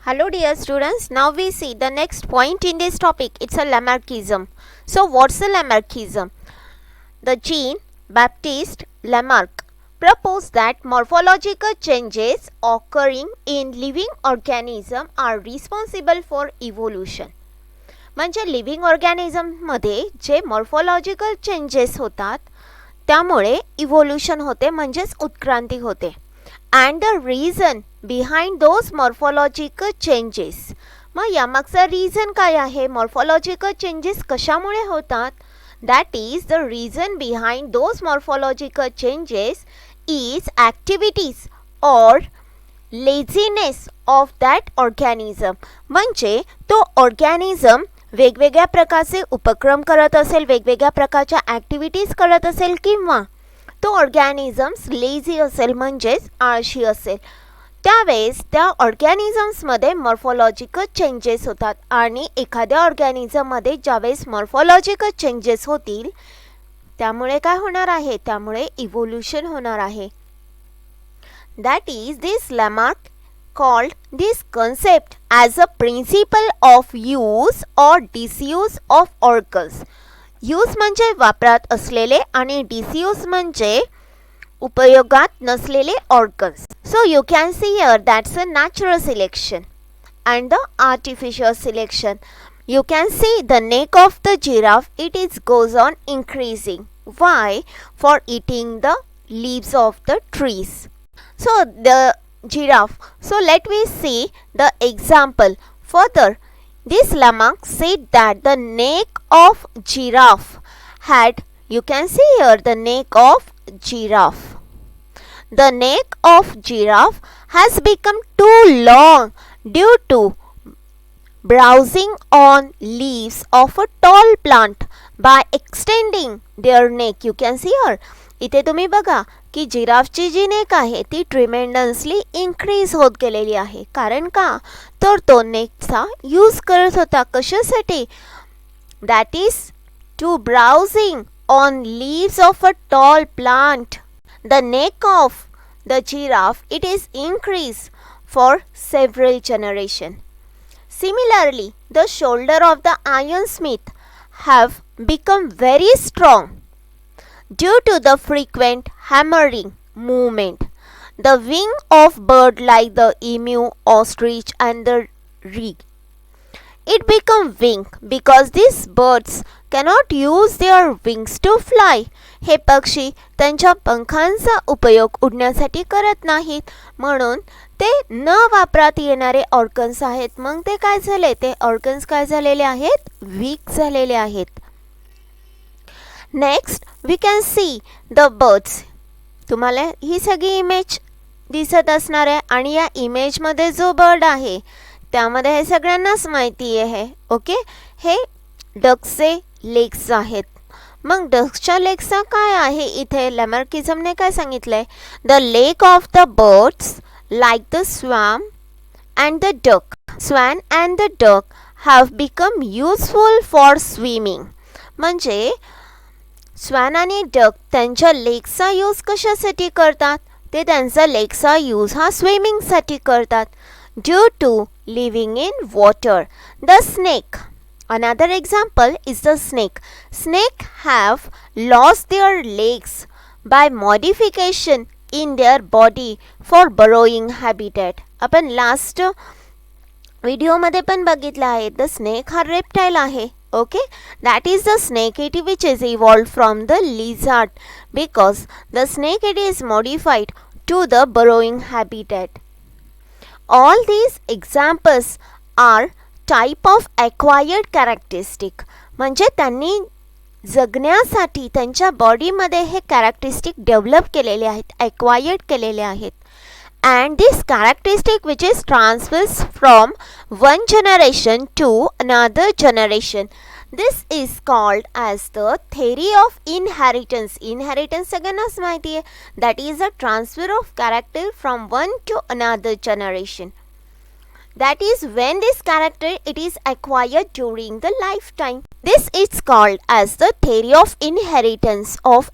Hello dear students, now we see the next point in this topic. It's a Lamarckism. So what's a Lamarckism? The Jean-Baptiste Lamarck proposed that morphological changes occurring in living organism are responsible for evolution. म्हणजे living ऑर्गॅनिझममध्ये जे morphological changes होतात त्यामुळे evolution होते म्हणजेच उत्क्रांती होते. And the reason behind those morphological changes, मग यामागचा रिझन काय आहे, मॉर्फोलॉजिकल चेंजेस कशामुळे होतात, that is the reason behind those morphological changes is activities or laziness of that organism. म्हणजे तो ऑर्गॅनिझम वेगवेगळ्या प्रकारचे उपक्रम करत असेल, वेगवेगळ्या प्रकारच्या ॲक्टिव्हिटीज करत असेल, किंवा तो ऑर्गॅनिझम्स लेझी असेल म्हणजेच आळशी असेल, त्यावेळेस त्या ऑर्गॅनिझम्समध्ये मॉर्फोलॉजिकल चेंजेस होतात. आणि एखाद्या ऑर्गॅनिझममध्ये ज्यावेळेस मॉर्फोलॉजिकल चेंजेस होतील त्यामुळे काय होणार आहे, त्यामुळे इव्होल्यूशन होणार आहे. That is this Lamarck called this concept as a principle of use or disuse of organs. use म्हणजे वापरात असलेले आणि disuse म्हणजे उपयोगात नसलेले organs. So you can see here that's a natural selection and the artificial selection. You can see the neck of the giraffe, it goes on increasing. Why? For eating the leaves of the trees. So the giraffe. So let me see the example. Further, this Lamarck said that the neck of giraffe had, you can see here the neck of giraffe. The neck of giraffe has become too long due to browsing on leaves of a tall plant by extending their neck. You can see here. इथे तुम्ही बघा की जिराफची जी नेक आहे ती ट्रिमेंडन्सली increase होत गेलेली आहे. कारण का, तर तो नेकचा यूज करत होता कशासाठी, that is to browsing on leaves of a tall plant. The neck of the giraffe it is increase for several generation. Similarly the shoulder of the iron smith have become very strong due to the frequent hammering movement. The wing of bird like the emu, ostrich and the rig, it become wing because these birds cannot use their wings to fly. हे पक्षी त्यांच्या पंखांचा उपयोग उडण्यासाठी करत नाहीत, म्हणून ते न वापरात येणारे ऑर्गन्स आहेत. मग ते काय झाले, ते ऑर्गन्स काय झालेले आहेत, वीक झालेले आहेत. Next we can see the birds. तुम्हाला ही सगळी इमेज दिसत असणार आहे आणि या इमेजमध्ये जो बर्ड आहे त्यामध्ये हे सगळ्यांनाच माहिती आहे. ओके, हे डकचे लेग्स आहेत. मग डकच्या लेग्सचा काय आहे, इथे लॅमार्किझमने काय सांगितलंय, the leg of the birds like the swan and the duck. Swan and the duck have become useful for swimming. म्हणजे स्वॅन आणि डक त्यांच्या लेग्सचा यूज कशासाठी करतात, ते त्यांचा लेग्सचा यूज हा स्विमिंगसाठी करतात. Due to living in water. The snake, another example is the snake. Snake have lost their legs by modification in their body for burrowing habitat. आपण लास्ट व्हिडिओमध्ये पण बघितलं आहे, द स्नेक हा रेप्टाईल आहे. Okay, that is the snake which is evolved from the lizard because the snake is modified to the burrowing habitat. All these examples are type of acquired characteristic. म्हणजे त्यांनी जगण्यासाठी त्यांच्या बॉडीमध्ये हे characteristic develop केलेले आहेत, acquired केलेले आहेत. And this characteristic which is transfers from one generation to another generation. This is called as the theory of inheritance. Inheritance सगळ्यांनाच माहिती आहे, that is a transfer of character from one to another generation. That is when this character it is acquired during the lifetime. This is called as the theory of inheritance of